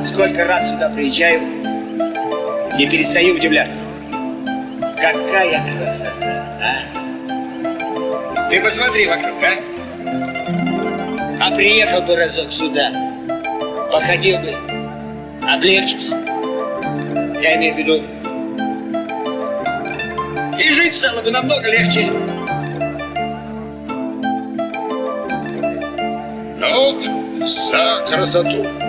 Сколько раз сюда приезжаю, не перестаю удивляться. Какая красота, а? Ты посмотри вокруг, а? А приехал бы разок сюда, походил бы, облегчился. Я имею в виду, и жить стало бы намного легче. Ну, за красоту.